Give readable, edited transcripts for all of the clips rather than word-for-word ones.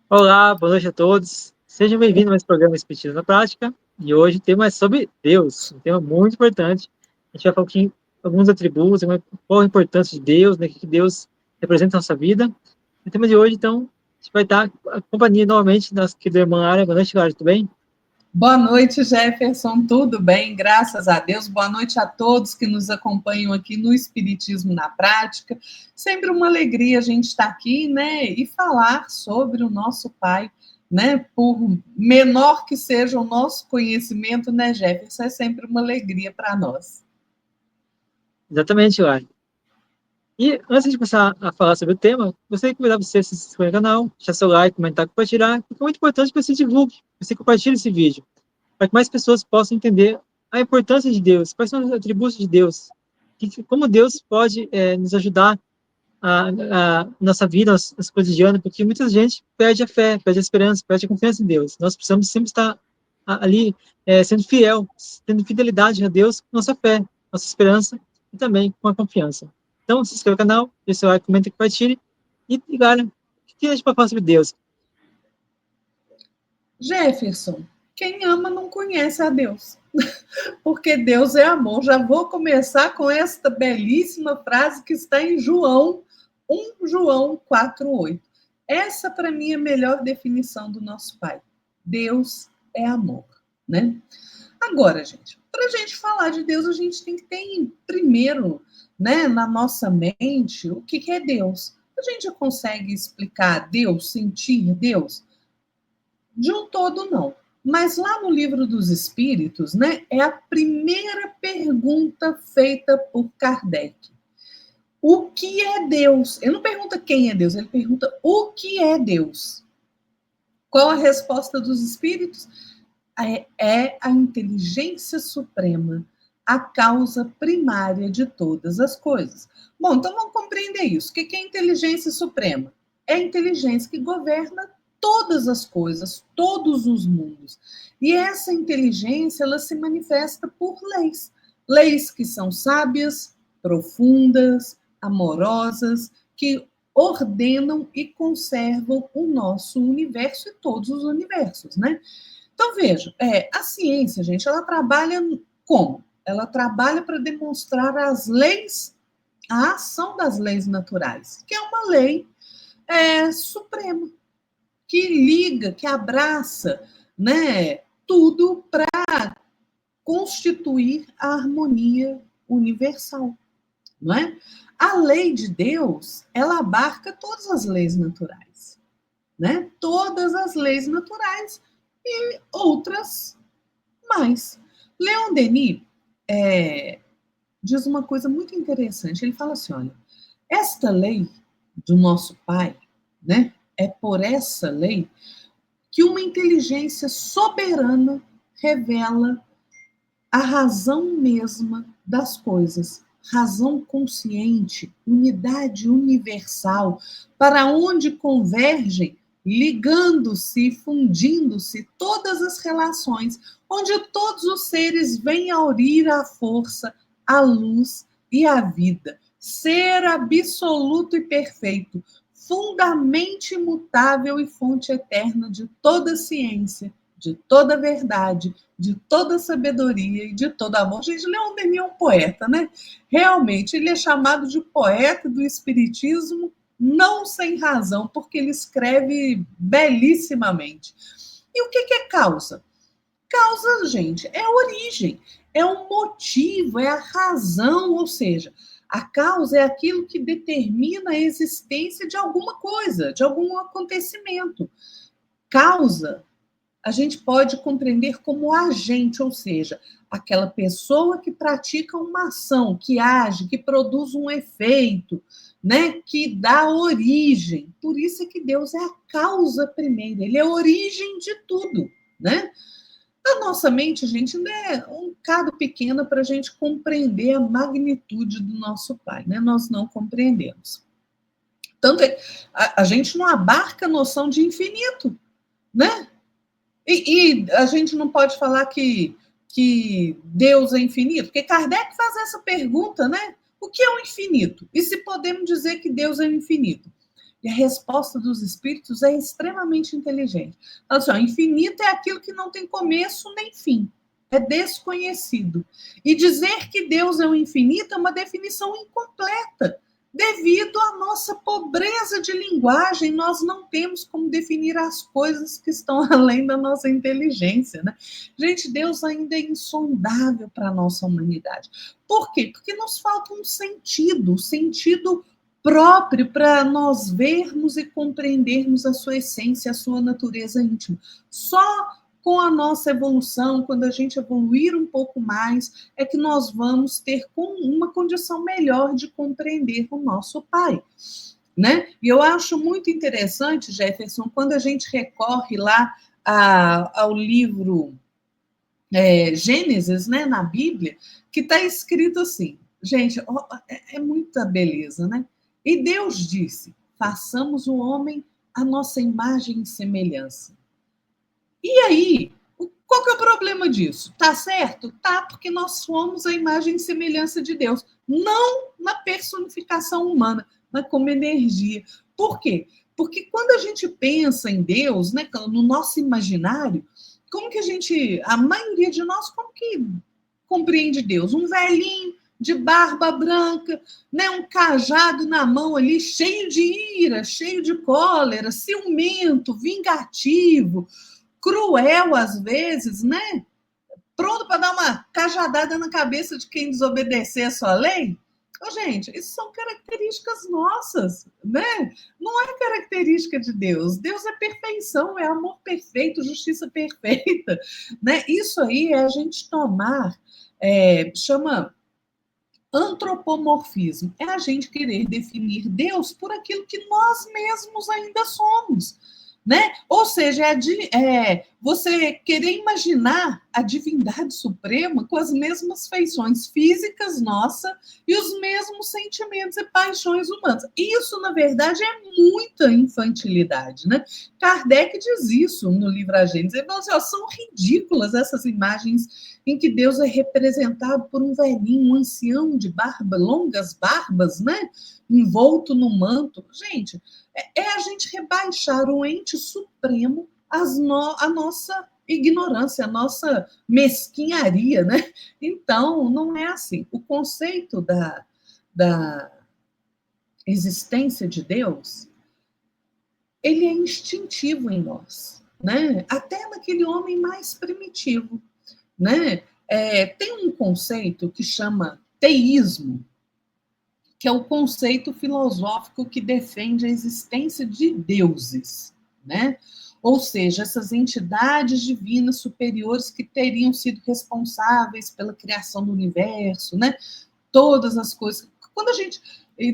Olá, boa noite a todos. Sejam bem-vindos a mais programa Espiritismo na Prática. E hoje o tema é sobre Deus, um tema muito importante. A gente vai falar um pouquinho alguns atributos, qual a importância de Deus, né, o que Deus representa na nossa vida. O tema de hoje, então, a gente vai estar a companhia novamente da nossa querida irmã Lara. Boa noite, Lara, tudo bem? Boa noite, Jefferson. Tudo bem? Graças a Deus. Boa noite a todos que nos acompanham aqui no Espiritismo na Prática. Sempre uma alegria a gente estar aqui, né, e falar sobre o nosso Pai, né? Por menor que seja o nosso conhecimento, né, Jefferson? É sempre uma alegria para nós. Exatamente, Lara. E antes de começar a falar sobre o tema, gostaria de convidar você a se inscrever no canal, deixar seu like, comentar, compartilhar, porque é muito importante que você divulgue, que você compartilhe esse vídeo, para que mais pessoas possam entender a importância de Deus, quais são os atributos de Deus, como Deus pode nos ajudar a nossa vida, as cotidianas, porque muita gente perde a fé, perde a esperança, perde a confiança em Deus. Nós precisamos sempre estar ali sendo fiel, tendo fidelidade a Deus com nossa fé, nossa esperança e também com a confiança. Então, se inscreva no canal, deixe seu like, comenta, compartilhe e galera, o que a gente pode falar sobre Deus? Jefferson, quem ama não conhece a Deus. Porque Deus é amor. Já vou começar com esta belíssima frase que está em João 1 João 4:8. Essa, para mim, é a melhor definição do nosso Pai. Deus é amor, né? Agora, gente, para a gente falar de Deus, a gente tem que ter primeiro, né, na nossa mente, o que é Deus. A gente já consegue explicar Deus, sentir Deus? De um todo, não. Mas lá no Livro dos Espíritos, né, é a primeira pergunta feita por Kardec. O que é Deus? Ele não pergunta quem é Deus, ele pergunta o que é Deus. Qual a resposta dos espíritos? É a inteligência suprema, a causa primária de todas as coisas. Bom, então vamos compreender isso. O que é inteligência suprema? É a inteligência que governa todas as coisas, todos os mundos. E essa inteligência, ela se manifesta por leis. Leis que são sábias, profundas, amorosas, que ordenam e conservam o nosso universo e todos os universos, né? Então, veja, a ciência, gente, ela trabalha como? Ela trabalha para demonstrar as leis, a ação das leis naturais, que é uma lei suprema, que liga, que abraça, né, tudo para constituir a harmonia universal, não é? A lei de Deus, ela abarca todas as leis naturais, né? Todas as leis naturais e outras mais. Leon Denis diz uma coisa muito interessante. Ele fala assim, olha, esta lei do nosso Pai, né? É por essa lei que uma inteligência soberana revela a razão mesma das coisas, razão consciente, unidade universal, para onde convergem, ligando-se, fundindo-se todas as relações, onde todos os seres vêm a aurir a força, a luz e a vida. Ser absoluto e perfeito, fundamente imutável e fonte eterna de toda ciência, de toda verdade, de toda sabedoria e de todo amor. Gente, Leon Denis é um poeta, né? Realmente, ele é chamado de poeta do espiritismo, não sem razão, porque ele escreve belíssimamente. E o que é causa? Causa, gente, é a origem, é o motivo, é a razão, ou seja, a causa é aquilo que determina a existência de alguma coisa, de algum acontecimento. Causa a gente pode compreender como agente, ou seja, aquela pessoa que pratica uma ação, que age, que produz um efeito, né, que dá origem. Por isso é que Deus é a causa primeira, ele é a origem de tudo, né? A nossa mente, gente, ainda é um bocado pequena para a gente compreender a magnitude do nosso Pai, né? Nós não compreendemos. Tanto é, a gente não abarca a noção de infinito, né? E a gente não pode falar que Deus é infinito, porque Kardec faz essa pergunta, né? O que é o infinito? E se podemos dizer que Deus é o infinito? E a resposta dos espíritos é extremamente inteligente. Então, assim, ó, infinito é aquilo que não tem começo nem fim. É desconhecido. E dizer que Deus é o infinito é uma definição incompleta. Devido à nossa pobreza de linguagem, nós não temos como definir as coisas que estão além da nossa inteligência, né? Gente, Deus ainda é insondável para a nossa humanidade. Por quê? Porque nos falta um sentido próprio para nós vermos e compreendermos a sua essência, a sua natureza íntima. Só com a nossa evolução, quando a gente evoluir um pouco mais, é que nós vamos ter uma condição melhor de compreender o nosso Pai, né? E eu acho muito interessante, Jefferson, quando a gente recorre lá ao livro Gênesis, né, na Bíblia, que está escrito assim, gente, é muita beleza, né? E Deus disse, façamos o homem à nossa imagem e semelhança. E aí, qual que é o problema disso? Tá certo? Tá, porque nós somos a imagem e semelhança de Deus, não na personificação humana, mas como energia. Por quê? Porque quando a gente pensa em Deus, né, no nosso imaginário, como que a maioria de nós, como que compreende Deus? Um velhinho de barba branca, né, um cajado na mão ali, cheio de ira, cheio de cólera, ciumento, vingativo, cruel às vezes, né? Pronto para dar uma cajadada na cabeça de quem desobedecer a sua lei. Oh, gente, isso são características nossas, né? Não é característica de Deus. Deus é perfeição, é amor perfeito, justiça perfeita, né? Isso aí é a gente tomar, chama antropomorfismo, é a gente querer definir Deus por aquilo que nós mesmos ainda somos, né? Ou seja, você querer imaginar a divindade suprema com as mesmas feições físicas nossas e os mesmos sentimentos e paixões humanas. Isso, na verdade, é muita infantilidade, né? Kardec diz isso no livro A Gênesis. Ele fala assim, são ridículas essas imagens em que Deus é representado por um velhinho, um ancião de longas barbas, né? Envolto no manto. Gente, é a gente rebaixar o ente supremo a nossa ignorância, a nossa mesquinharia, né? Então, não é assim. O conceito da existência de Deus, ele é instintivo em nós, né? Até naquele homem mais primitivo, né? Tem um conceito que chama teísmo, que é o conceito filosófico que defende a existência de deuses, né? Ou seja, essas entidades divinas superiores que teriam sido responsáveis pela criação do universo, né? Todas as coisas,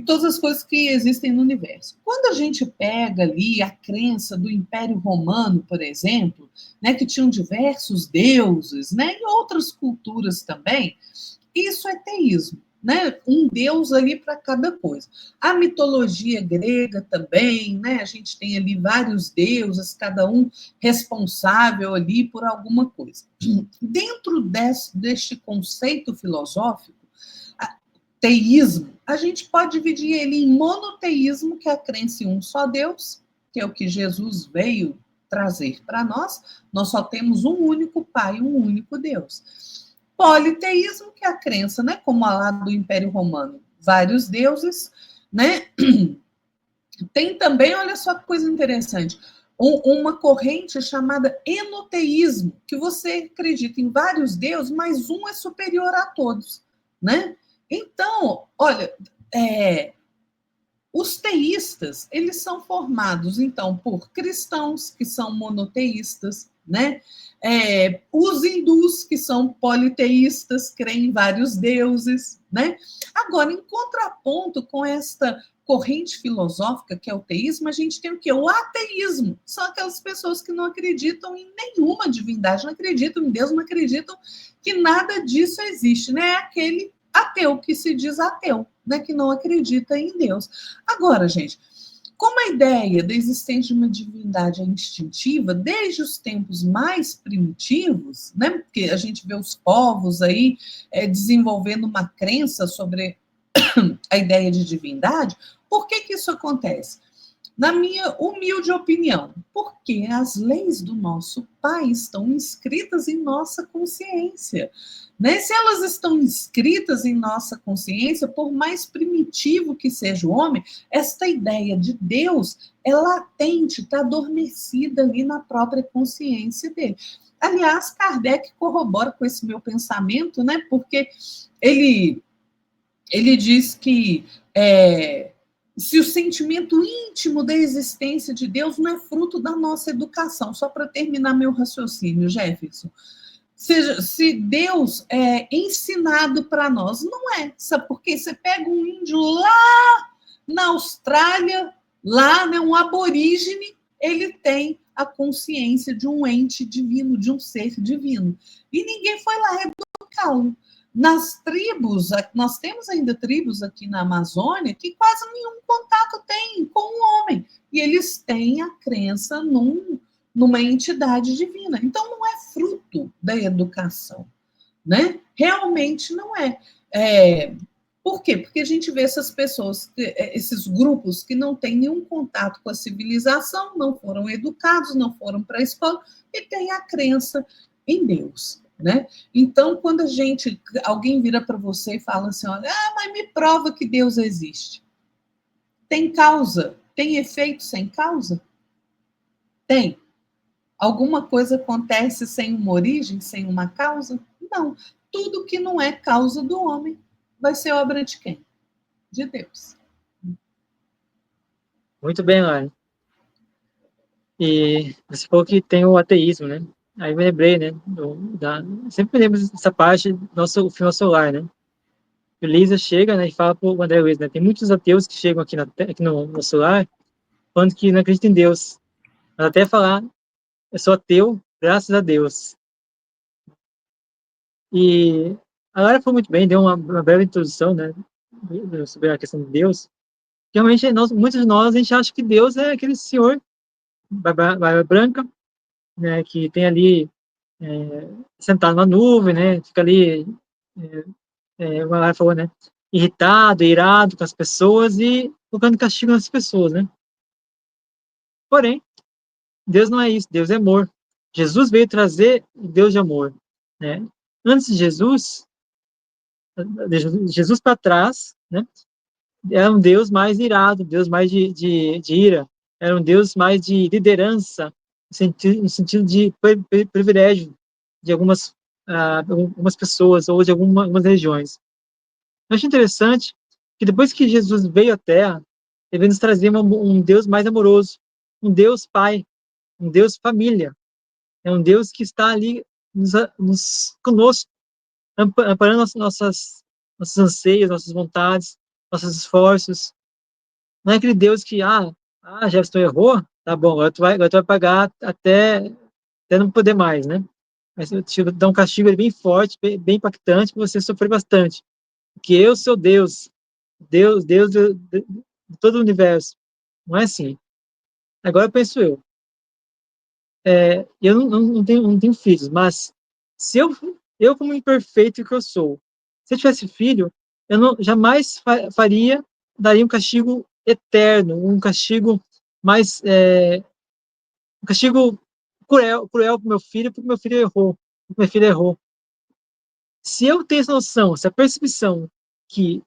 todas as coisas que existem no universo. Quando a gente pega ali a crença do Império Romano, por exemplo, né, que tinham diversos deuses, né, e outras culturas também, isso é teísmo, né? Um deus ali para cada coisa. A mitologia grega também, né? A gente tem ali vários deuses, cada um responsável ali por alguma coisa. Dentro deste conceito filosófico, teísmo, a gente pode dividir ele em monoteísmo, que é a crença em um só Deus, que é o que Jesus veio trazer para nós. Nós só temos um único Pai, um único Deus. Politeísmo, que é a crença, né, como a lá do Império Romano, vários deuses, né? Tem também, olha só que coisa interessante, uma corrente chamada enoteísmo, que você acredita em vários deuses, mas um é superior a todos, né? Então, olha, os teístas, eles são formados, então, por cristãos, que são monoteístas, né? Os hindus, que são politeístas, creem em vários deuses, né? Agora, em contraponto com esta corrente filosófica, que é o teísmo, a gente tem o quê? O ateísmo. São aquelas pessoas que não acreditam em nenhuma divindade, não acreditam em Deus, não acreditam que nada disso existe, né? É aquele ateu que se diz ateu, né? Que não acredita em Deus. Agora, gente, como a ideia da existência de uma divindade é instintiva, desde os tempos mais primitivos, né? Porque a gente vê os povos aí desenvolvendo uma crença sobre a ideia de divindade, por que isso acontece? Na minha humilde opinião, porque as leis do nosso Pai estão inscritas em nossa consciência. Né? Se elas estão inscritas em nossa consciência, por mais primitivo que seja o homem, esta ideia de Deus é latente, está adormecida ali na própria consciência dele. Aliás, Kardec corrobora com esse meu pensamento, né? Porque ele diz que se o sentimento íntimo da existência de Deus não é fruto da nossa educação, só para terminar meu raciocínio, Jefferson, seja, se Deus é ensinado para nós, não é, sabe por quê? Você pega um índio lá na Austrália, lá, né, um aborígene, ele tem a consciência de um ente divino, de um ser divino, e ninguém foi lá educá-lo. Nas tribos, nós temos ainda tribos aqui na Amazônia que quase nenhum contato tem com o homem. E eles têm a crença numa entidade divina. Então, não é fruto da educação, né? Realmente não é. Por quê? Porque a gente vê essas pessoas, esses grupos que não têm nenhum contato com a civilização, não foram educados, não foram para a escola e têm a crença em Deus. Né? Então, quando alguém vira para você e fala assim, olha, mas me prova que Deus existe. Tem causa? Tem efeito sem causa? Tem. Alguma coisa acontece sem uma origem, sem uma causa? Não. Tudo que não é causa do homem vai ser obra de quem? De Deus. Muito bem, Lari. E você falou que tem o ateísmo, né? Aí eu me lembrei, né? Sempre me lembro dessa parte do nosso filme solar, né? O Lisa chega, né, e fala pro André Luiz, né? Tem muitos ateus que chegam aqui no solar falando que não acreditam em Deus. Mas até falar, eu sou ateu, graças a Deus. E a Lara foi muito bem, deu uma breve introdução, né? Sobre a questão de Deus. Realmente, muitos de nós, a gente acha que Deus é aquele senhor, barba branca, né? Que tem ali sentado na nuvem, né? Fica ali, como a Lara falou, né? Irritado, irado com as pessoas e colocando castigo nas pessoas, né? Porém, Deus não é isso, Deus é amor. Jesus veio trazer o Deus de amor, né? Antes de Jesus para trás, né? Era um Deus mais irado, Deus mais de ira, era um Deus mais de liderança, no sentido de privilégio de algumas pessoas ou de algumas regiões. Eu acho interessante que depois que Jesus veio à Terra, ele veio nos trazer um Deus mais amoroso, um Deus Pai, um Deus família, é um Deus que está ali conosco, amparando nossos anseios, nossas vontades, nossos esforços. Não é aquele Deus que, Jefferson errou, tá bom, agora tu vai pagar até não poder mais, né? Mas eu te dou um castigo bem forte, bem impactante, para você sofrer bastante. Porque eu sou Deus, Deus de todo o universo. Não é assim. Agora penso eu não tenho filhos, mas se eu como imperfeito que eu sou, se eu tivesse filho, eu não jamais daria um castigo eterno, um castigo mais, um castigo cruel para meu filho, porque meu filho errou, porque minha filha errou. Se eu tenho essa noção, essa percepção que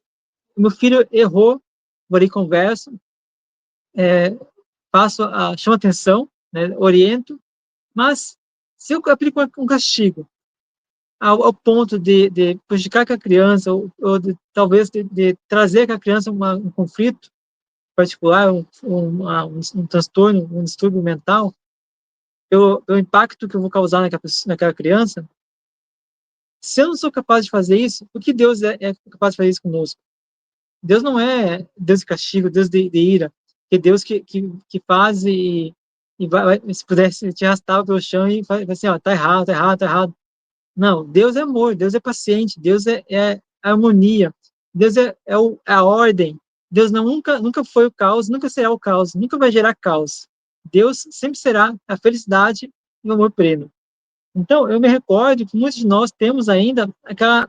meu filho errou, vou ali converso, chamo atenção, né, oriento, mas se eu aplico um castigo ao ponto de prejudicar com a criança, ou talvez de trazer com a criança um conflito particular, um transtorno, um distúrbio mental, o impacto que eu vou causar naquela criança, se eu não sou capaz de fazer isso, o que Deus é capaz de fazer isso conosco? Deus não é Deus de castigo, Deus de ira, é Deus que faz e se pudesse te arrastar pelo chão e vai assim, ó, tá errado, tá errado, tá errado. Não, Deus é amor, Deus é paciente, Deus é harmonia, Deus é a ordem. Deus nunca foi o caos, nunca será o caos, nunca vai gerar caos. Deus sempre será a felicidade e o amor pleno. Então, eu me recordo que muitos de nós temos ainda aquela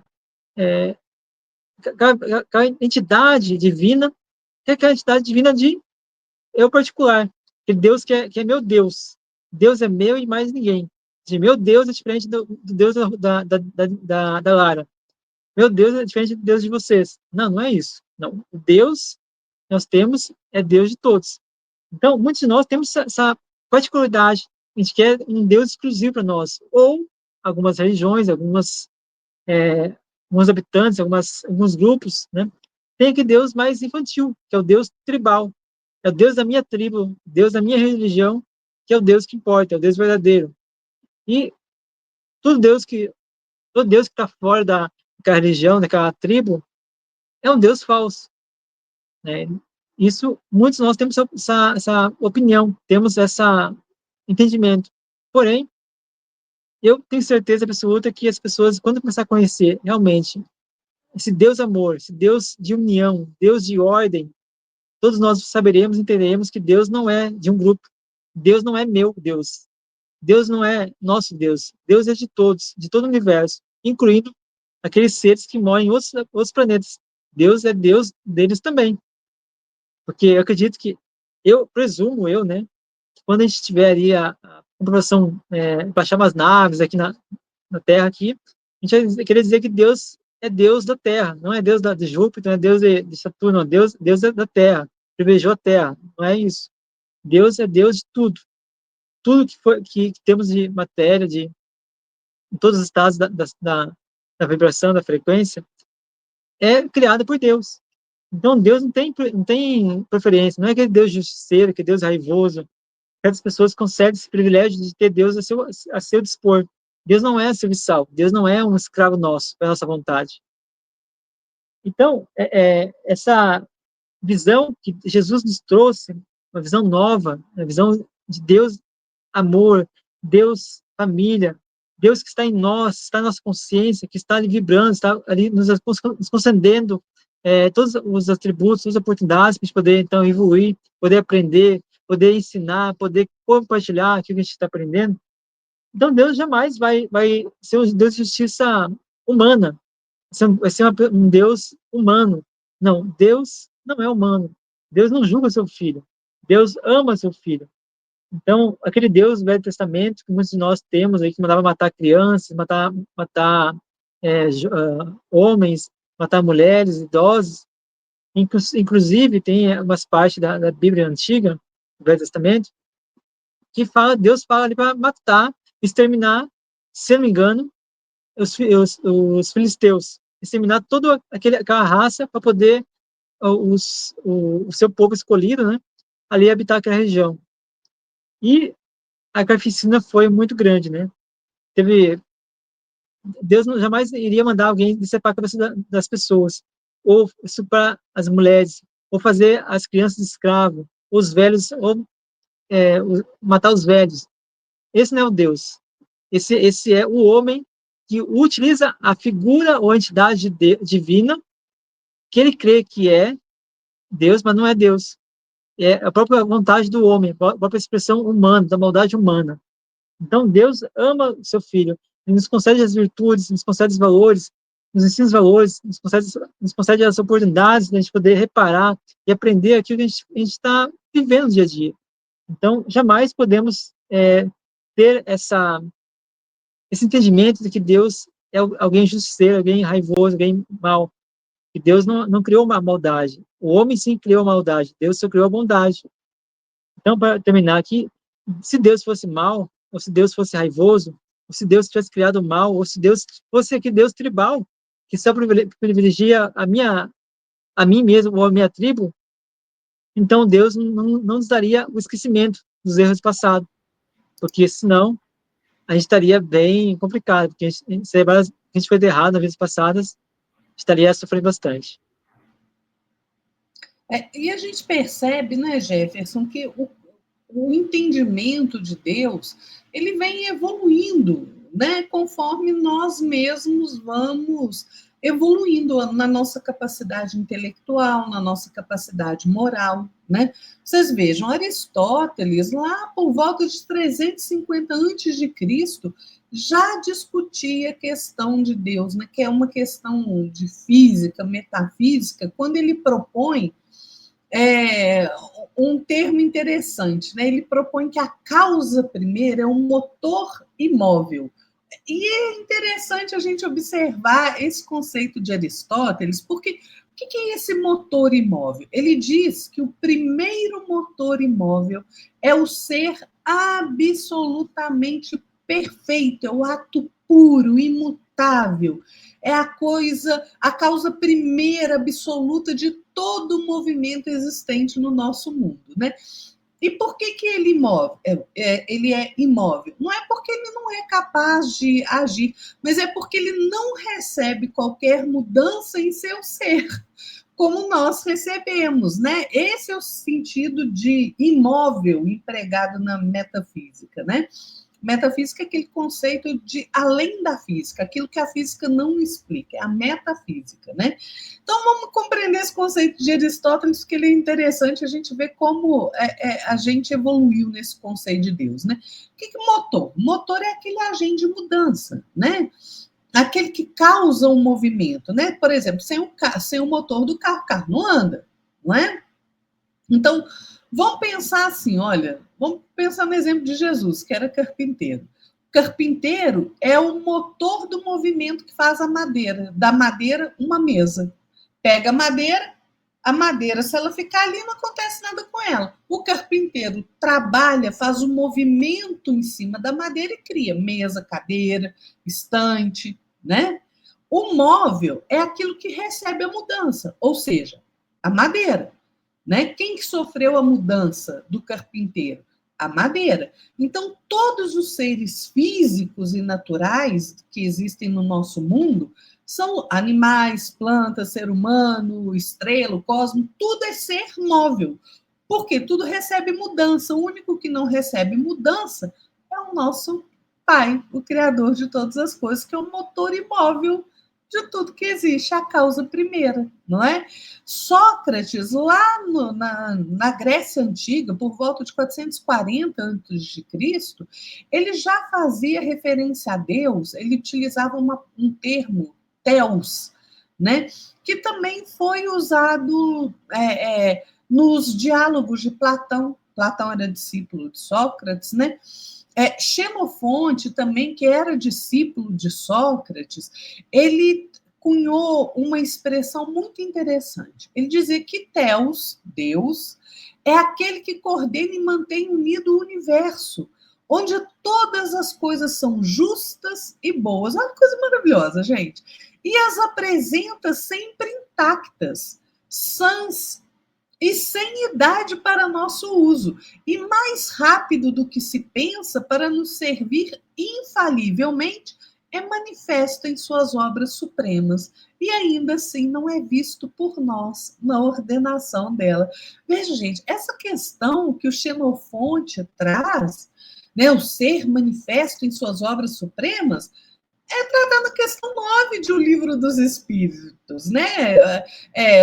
entidade divina, que é aquela entidade divina de é o particular. Aquele Deus que é meu Deus. Deus é meu e mais ninguém. De meu Deus é diferente do Deus da Lara. Meu Deus é diferente do Deus de vocês. Não, não é isso. Não. O Deus que nós temos é Deus de todos. Então, muitos de nós temos essa particularidade. A gente quer um Deus exclusivo para nós. Ou algumas religiões, alguns habitantes, alguns grupos, né? Tem aquele Deus mais infantil, que é o Deus tribal. É o Deus da minha tribo, Deus da minha religião, que é o Deus que importa, é o Deus verdadeiro. E todo Deus que todo Deus que está fora daquela religião, daquela tribo, é um Deus falso, né? Isso, muitos de nós temos essa opinião, temos esse entendimento. Porém, eu tenho certeza absoluta que as pessoas, quando começar a conhecer realmente esse Deus amor, esse Deus de união, Deus de ordem, todos nós saberemos, entenderemos que Deus não é de um grupo. Deus não é meu Deus. Deus não é nosso Deus. Deus é de todos, de todo o universo, incluindo aqueles seres que moram em outros planetas. Deus é Deus deles também. Porque eu acredito que, eu presumo, né, que quando a gente tiver ali a comprovação, baixar umas naves aqui na Terra, aqui, a gente vai querer dizer que Deus é Deus da Terra, não é Deus de Júpiter, não é Deus de Saturno, não. Deus é da Terra, privilegiou a Terra, não é isso. Deus é Deus de tudo. Tudo que temos de matéria, em todos os estados da vibração, da frequência, é criado por Deus. Então, Deus não tem preferência, não é aquele Deus justiceiro, aquele Deus raivoso. Certas pessoas concedem esse privilégio de ter Deus a seu dispor. Deus não é serviçal, Deus não é um escravo nosso, para nossa vontade. Então, essa visão que Jesus nos trouxe, uma visão nova, uma visão de Deus amor, Deus família, Deus que está em nós, está na nossa consciência, que está ali vibrando, está ali nos concedendo todos os atributos, todas as oportunidades para a gente poder, então, evoluir, poder aprender, poder ensinar, poder compartilhar aquilo que a gente está aprendendo. Então, Deus jamais vai ser um Deus de justiça humana, vai ser um Deus humano. Não, Deus não é humano. Deus não julga seu filho. Deus ama seu filho. Então, aquele Deus do Velho Testamento, que muitos de nós temos aí, que mandava matar crianças, matar homens, matar mulheres, idosos, inclusive tem umas partes da Bíblia Antiga, do Velho Testamento, que Deus fala ali para matar, exterminar, se não me engano, os filisteus, exterminar toda aquela raça para poder o seu povo escolhido, né, ali habitar aquela região. E a carnificina foi muito grande, né? Deus jamais iria mandar alguém decepar a cabeça das pessoas, ou estuprar as mulheres, ou fazer as crianças escravos, os velhos, ou matar os velhos. Esse não é o Deus. Esse é o homem que utiliza a figura ou a entidade divina que ele crê que é Deus, mas não é Deus. É a própria vontade do homem, a própria expressão humana, da maldade humana. Então, Deus ama o seu filho, ele nos concede as virtudes, nos concede os valores, nos ensina os valores, nos concede as oportunidades de a gente poder reparar e aprender aquilo que a gente está vivendo no dia a dia. Então, jamais podemos ter esse entendimento de que Deus é alguém justiceiro, alguém raivoso, alguém mau. Que Deus não criou uma maldade. O homem sim criou a maldade, Deus só criou a bondade. Então, para terminar aqui, se Deus fosse mau, ou se Deus fosse raivoso, ou se Deus tivesse criado mal, ou se Deus fosse aquele Deus tribal, que só privilegia a mim mesmo ou a minha tribo, então Deus não nos daria o esquecimento dos erros passados, porque senão a gente estaria bem complicado, porque se a gente foi errado nas vezes passadas, estaria sofrendo bastante. E a gente percebe, né, Jefferson, que o entendimento de Deus, ele vem evoluindo, né, conforme nós mesmos vamos evoluindo na nossa capacidade intelectual, na nossa capacidade moral, né? Vocês vejam, Aristóteles, lá por volta de 350 a.C., já discutia a questão de Deus, né, que é uma questão de física, metafísica, quando ele propõe um termo interessante, né? Ele propõe que a causa primeira é um motor imóvel. E é interessante a gente observar esse conceito de Aristóteles, porque o que é esse motor imóvel? Ele diz que o primeiro motor imóvel é o ser absolutamente perfeito, é o ato puro, imutável, é a causa primeira absoluta de todo o movimento existente no nosso mundo, né? E por que ele é imóvel? Não é porque ele não é capaz de agir, mas é porque ele não recebe qualquer mudança em seu ser, como nós recebemos, né? Esse é o sentido de imóvel empregado na metafísica, né? Metafísica é aquele conceito de além da física, aquilo que a física não explica, é a metafísica, né? Então vamos compreender esse conceito de Aristóteles, porque ele é interessante a gente ver como a gente evoluiu nesse conceito de Deus, né? O que é motor? Motor é aquele agente de mudança, né? Aquele que causa um movimento, né? Por exemplo, sem o motor do carro, o carro não anda, não é? Então, vamos pensar assim, olha, vamos pensar no exemplo de Jesus, que era carpinteiro. O carpinteiro é o motor do movimento que faz da madeira uma mesa. Pega a madeira, se ela ficar ali, não acontece nada com ela. O carpinteiro trabalha, faz um movimento em cima da madeira e cria mesa, cadeira, estante, né? O móvel é aquilo que recebe a mudança, ou seja, a madeira. Né? Quem que sofreu a mudança do carpinteiro? A madeira. Então, todos os seres físicos e naturais que existem no nosso mundo são animais, plantas, ser humano, estrela, o cosmos, tudo é ser móvel. Porque tudo recebe mudança. O único que não recebe mudança é o nosso Pai, o Criador de todas as coisas, que é o motor imóvel de tudo que existe, a causa primeira, não é? Sócrates, lá na Grécia Antiga, por volta de 440 a.C., ele já fazia referência a Deus, ele utilizava um termo, theos, né? Que também foi usado nos diálogos de Platão. Platão era discípulo de Sócrates, né? Xenofonte, também, que era discípulo de Sócrates, ele cunhou uma expressão muito interessante. Ele dizia que Theos, Deus, é aquele que coordena e mantém unido o universo, onde todas as coisas são justas e boas. Olha que coisa maravilhosa, gente. E as apresenta sempre intactas, sãs e sem idade para nosso uso, e mais rápido do que se pensa para nos servir infalivelmente, é manifesto em suas obras supremas, e ainda assim não é visto por nós na ordenação dela. Veja, gente, essa questão que o Xenofonte traz, né, o ser manifesto em suas obras supremas, tratar na questão 9 de O Livro dos Espíritos, né?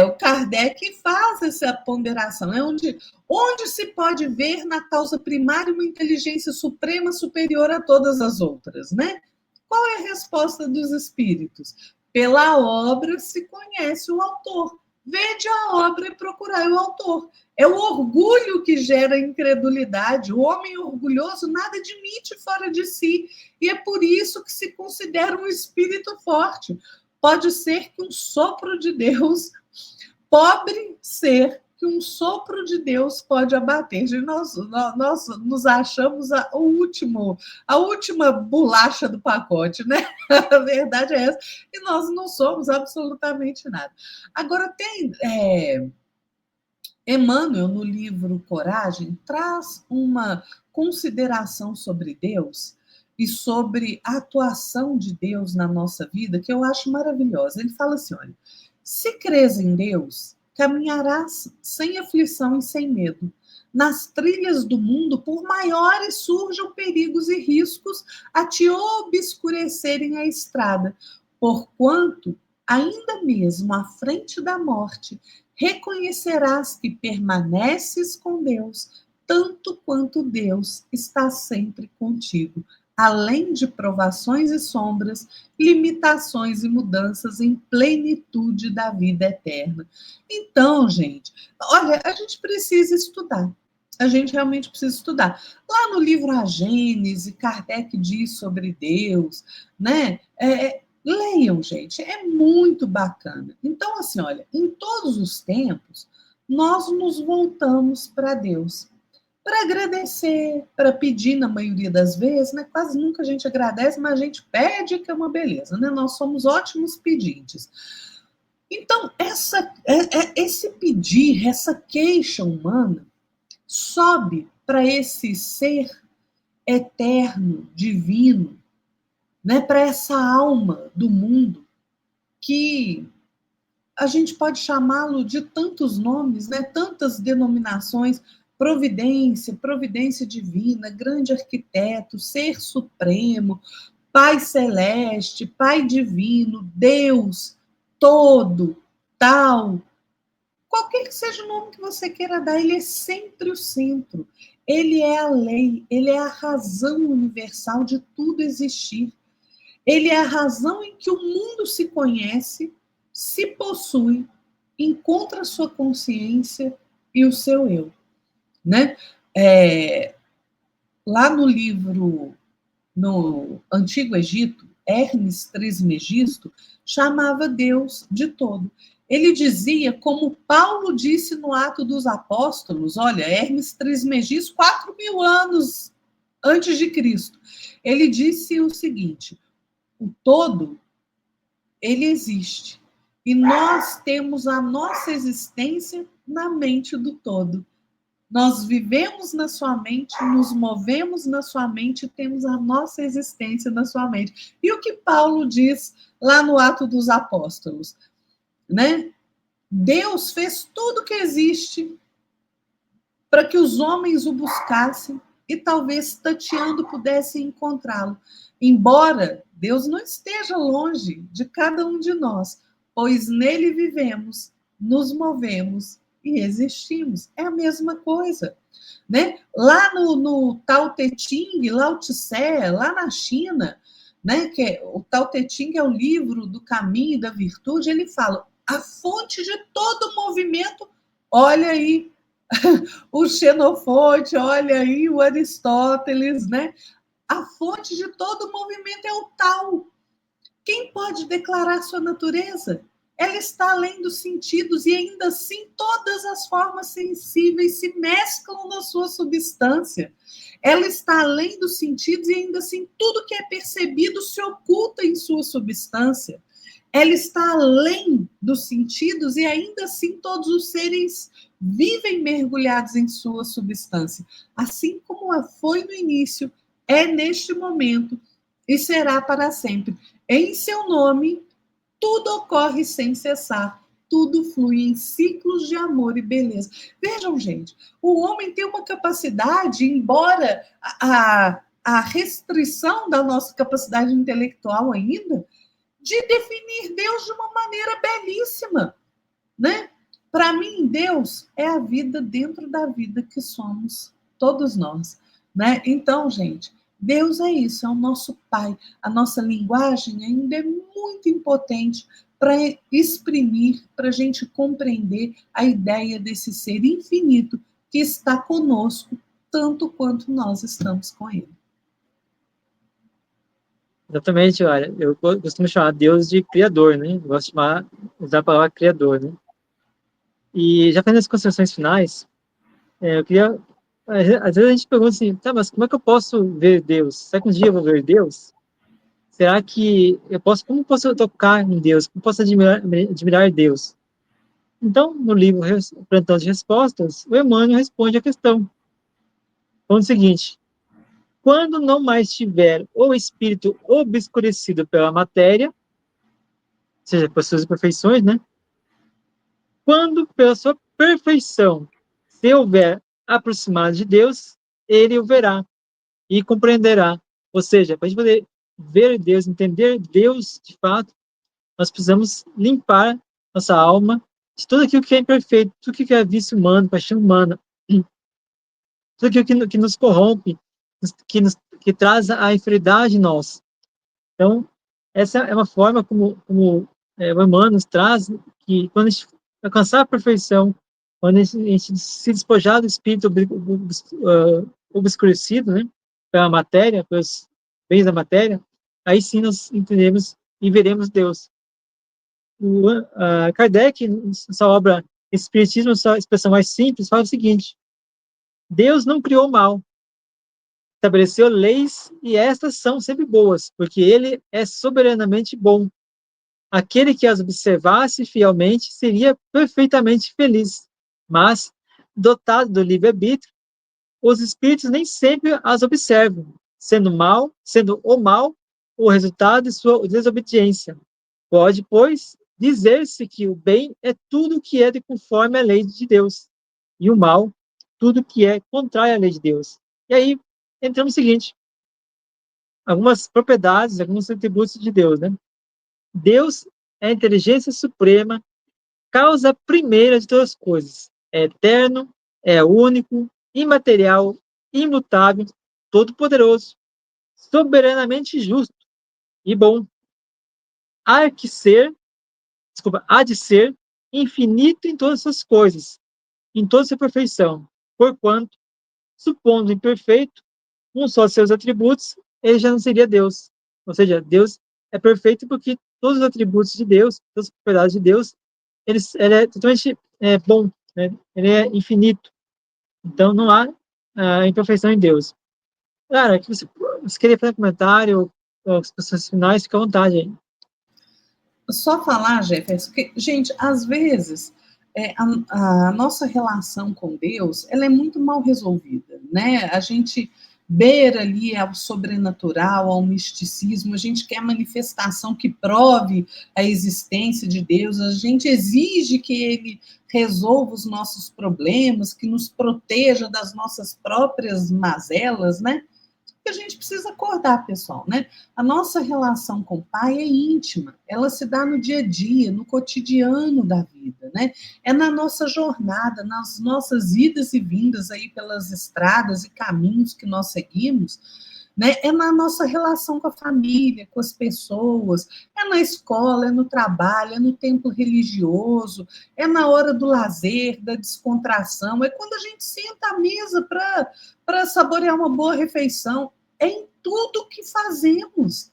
O Kardec faz essa ponderação, onde se pode ver na causa primária uma inteligência suprema superior a todas as outras, né? Qual é a resposta dos espíritos? Pela obra se conhece o autor. Vede a obra e procurai o autor. É o orgulho que gera incredulidade. O homem orgulhoso nada admite fora de si. E é por isso que se considera um espírito forte. Pode ser que um sopro de Deus, pobre ser que um sopro de Deus pode abater. Nós nos achamos a última bolacha do pacote, né? A verdade é essa. E nós não somos absolutamente nada. Agora, tem Emmanuel, no livro Coragem, traz uma consideração sobre Deus e sobre a atuação de Deus na nossa vida que eu acho maravilhosa. Ele fala assim, olha, se crês em Deus, caminharás sem aflição e sem medo. Nas trilhas do mundo, por maiores surjam perigos e riscos a te obscurecerem a estrada, porquanto, ainda mesmo à frente da morte, reconhecerás que permaneces com Deus, tanto quanto Deus está sempre contigo. além de provações e sombras, limitações e mudanças em plenitude da vida eterna. Então, gente, olha, a gente precisa estudar. A gente realmente precisa estudar. Lá no livro A Gênese, Kardec diz sobre Deus, né? Leiam, gente, é muito bacana. Então, assim, olha, em todos os tempos, nós nos voltamos para Deus para agradecer, para pedir, na maioria das vezes, né? Quase nunca a gente agradece, mas a gente pede, que é uma beleza, né? Nós somos ótimos pedintes. Então, esse pedir, essa queixa humana, sobe para esse ser eterno, divino, né? Para essa alma do mundo, que a gente pode chamá-lo de tantos nomes, né? Tantas denominações: providência, providência divina, grande arquiteto, ser supremo, Pai celeste, Pai divino, Deus, todo, tal. Qualquer que seja o nome que você queira dar, ele é sempre o centro. Ele é a lei, ele é a razão universal de tudo existir. Ele é a razão em que o mundo se conhece, se possui, encontra sua consciência e o seu eu, né? Lá no livro, no Antigo Egito, Hermes Trismegisto chamava Deus de todo. Ele dizia, como Paulo disse no Ato dos Apóstolos, olha, Hermes Trismegisto, 4.000 anos antes de Cristo, ele disse o seguinte: o todo, ele existe. E nós temos a nossa existência na mente do todo. Nós vivemos na sua mente, nos movemos na sua mente, temos a nossa existência na sua mente. E o que Paulo diz lá no Ato dos Apóstolos, né? Deus fez tudo que existe para que os homens o buscassem e talvez tateando pudessem encontrá-lo. Embora Deus não esteja longe de cada um de nós, pois nele vivemos, nos movemos e existimos. É a mesma coisa, né? Lá no Tao Te Ching, Lao Tse, lá na China, né, o Tao Te Ching é o livro do caminho e da virtude, ele fala: a fonte de todo movimento, olha aí, o Xenofonte, olha aí o Aristóteles, né? A fonte de todo movimento é o tal. Quem pode declarar sua natureza? Ela está além dos sentidos e ainda assim todas as formas sensíveis se mesclam na sua substância. Ela está além dos sentidos e ainda assim tudo que é percebido se oculta em sua substância. Ela está além dos sentidos e ainda assim todos os seres vivem mergulhados em sua substância. Assim como foi no início, é neste momento e será para sempre. Em seu nome, tudo ocorre sem cessar, tudo flui em ciclos de amor e beleza. Vejam, gente, o homem tem uma capacidade, embora a restrição da nossa capacidade intelectual ainda, de definir Deus de uma maneira belíssima, né? Para mim, Deus é a vida dentro da vida que somos todos nós, né? Então, gente, Deus é isso, é o nosso Pai. A nossa linguagem ainda é muito impotente para exprimir, para a gente compreender a ideia desse ser infinito que está conosco, tanto quanto nós estamos com ele. Exatamente, olha, eu costumo chamar Deus de Criador, né? Eu gosto de usar a palavra Criador, né? E já fazendo as considerações finais, eu queria... Às vezes a gente pergunta assim, tá, mas como é que eu posso ver Deus? Será que um dia eu vou ver Deus? Será que como posso tocar em Deus? Como posso admirar Deus? Então, no livro Plantão de Respostas, o Emmanuel responde a questão. Falando o seguinte: quando não mais tiver o espírito obscurecido pela matéria, seja, por suas imperfeições, né? Quando, pela sua perfeição, se houver aproximado de Deus, ele o verá e compreenderá. Ou seja, para a gente poder ver Deus, entender Deus de fato, nós precisamos limpar nossa alma de tudo aquilo que é imperfeito, tudo aquilo que é vício humano, paixão humana, tudo aquilo que nos corrompe, que traz a inferioridade em nós. Então, essa é uma forma como o Emmanuel traz, que quando a gente alcançar a perfeição, quando a gente se despojar do espírito obscurecido, né, pela matéria, pelos bens da matéria, aí sim nós entendemos e veremos Deus. Kardec, nessa obra Espiritismo, sua expressão mais simples, fala o seguinte: Deus não criou o mal, estabeleceu leis e estas são sempre boas, porque ele é soberanamente bom. Aquele que as observasse fielmente seria perfeitamente feliz, mas, dotado do livre-arbítrio, os espíritos nem sempre as observam, sendo o mal o resultado de sua desobediência. Pode, pois, dizer-se que o bem é tudo que é de conforme à lei de Deus, e o mal, tudo que é contrário à lei de Deus. E aí, entramos no seguinte, algumas propriedades, alguns atributos de Deus, né? Deus é a inteligência suprema, causa primeira de todas as coisas. É eterno, é único, imaterial, imutável, todo-poderoso, soberanamente justo e bom. Há que ser, há de ser infinito em todas as coisas, em toda sua perfeição, porquanto, supondo imperfeito, um só de seus atributos, ele já não seria Deus. Ou seja, Deus é perfeito porque todos os atributos de Deus, todas as propriedades de Deus, ele é totalmente bom, né? Ele é infinito. Então, não há imperfeição em Deus. Cara, que você queria fazer um comentário, ou as pessoas finais, fica à vontade aí. Só falar, Jefferson, que, gente, às vezes a nossa relação com Deus ela é muito mal resolvida, né? A gente beira ali ao sobrenatural, ao misticismo, a gente quer manifestação que prove a existência de Deus, a gente exige que ele resolva os nossos problemas, que nos proteja das nossas próprias mazelas, né? Que a gente precisa acordar, pessoal, né? A nossa relação com o pai é íntima, ela se dá no dia a dia, no cotidiano da vida, né? É na nossa jornada, nas nossas idas e vindas aí pelas estradas e caminhos que nós seguimos, né? É na nossa relação com a família, com as pessoas, é na escola, é no trabalho, é no templo religioso, é na hora do lazer, da descontração, é quando a gente senta à mesa para saborear uma boa refeição, é em tudo que fazemos,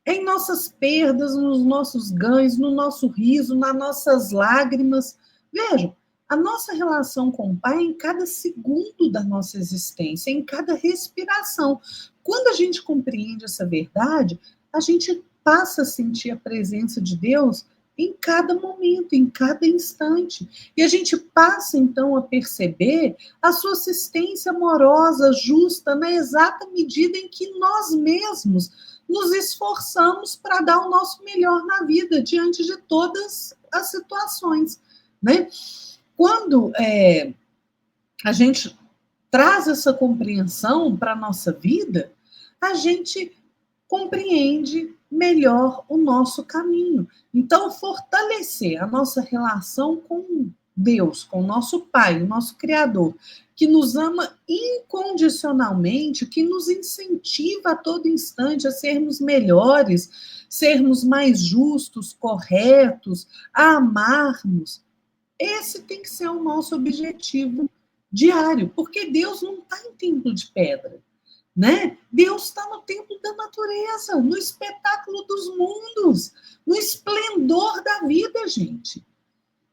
é em nossas perdas, nos nossos ganhos, no nosso riso, nas nossas lágrimas. Vejam, a nossa relação com o Pai é em cada segundo da nossa existência, em cada respiração. Quando a gente compreende essa verdade, a gente passa a sentir a presença de Deus em cada momento, em cada instante. E a gente passa, então, a perceber a sua assistência amorosa, justa, na exata medida em que nós mesmos nos esforçamos para dar o nosso melhor na vida, diante de todas as situações, né? Quando a gente traz essa compreensão para a nossa vida, a gente compreende melhor o nosso caminho. Então, fortalecer a nossa relação com Deus, com o nosso Pai, o nosso Criador, que nos ama incondicionalmente, que nos incentiva a todo instante a sermos melhores, sermos mais justos, corretos, a amarmos. Esse tem que ser o nosso objetivo diário, porque Deus não está em templo de pedra, né? Deus está no templo da natureza, no espetáculo dos mundos, no esplendor da vida, gente,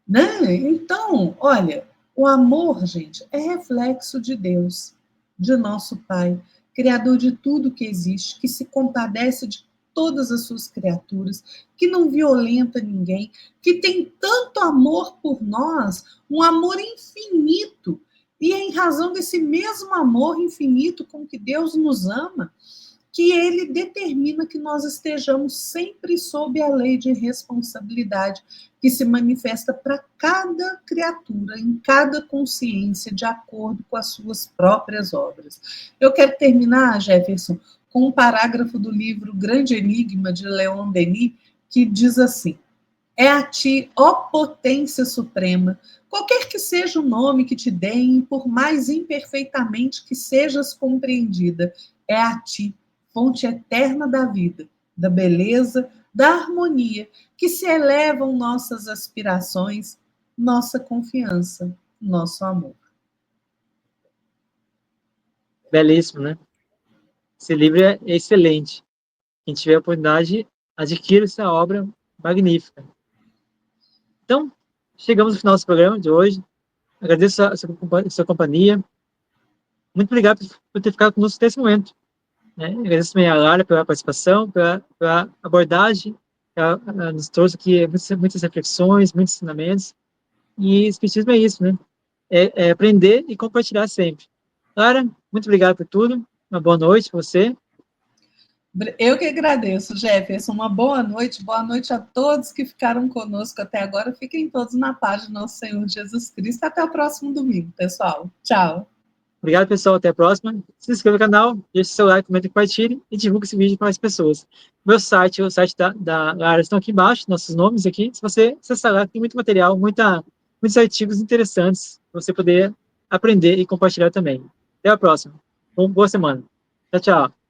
né? Então, olha, o amor, gente, é reflexo de Deus, de nosso Pai, criador de tudo que existe, que se compadece de todas as suas criaturas, que não violenta ninguém, que tem tanto amor por nós, um amor infinito. E é em razão desse mesmo amor infinito com que Deus nos ama, que ele determina que nós estejamos sempre sob a lei de responsabilidade que se manifesta para cada criatura, em cada consciência, de acordo com as suas próprias obras. Eu quero terminar, Jefferson, com um parágrafo do livro Grande Enigma, de Leon Denis, que diz assim: É a ti, ó potência suprema, qualquer que seja o nome que te deem, por mais imperfeitamente que sejas compreendida, é a ti, fonte eterna da vida, da beleza, da harmonia, que se elevam nossas aspirações, nossa confiança, nosso amor. Belíssimo, né? Esse livro é excelente. Quem tiver a oportunidade, adquira essa obra magnífica. Então, chegamos ao final desse programa de hoje. Agradeço a sua companhia. Muito obrigado por ter ficado conosco nesse momento. Né? Agradeço também a Lara pela participação, pela abordagem. Ela nos trouxe aqui muitas reflexões, muitos ensinamentos. E o Espiritismo é isso, né? É aprender e compartilhar sempre. Lara, muito obrigado por tudo. Uma boa noite para você. Eu que agradeço, Jefferson. Uma boa noite a todos que ficaram conosco até agora. Fiquem todos na paz de nosso Senhor Jesus Cristo. Até o próximo domingo, pessoal. Tchau. Obrigado, pessoal. Até a próxima. Se inscreva no canal, deixe seu like, comente, compartilhe e divulgue esse vídeo para mais pessoas. Meu site, o site da Lara estão aqui embaixo, nossos nomes aqui. Se você acessar lá, tem muito material, muitos artigos interessantes para você poder aprender e compartilhar também. Até a próxima. Boa semana. Tchau, tchau.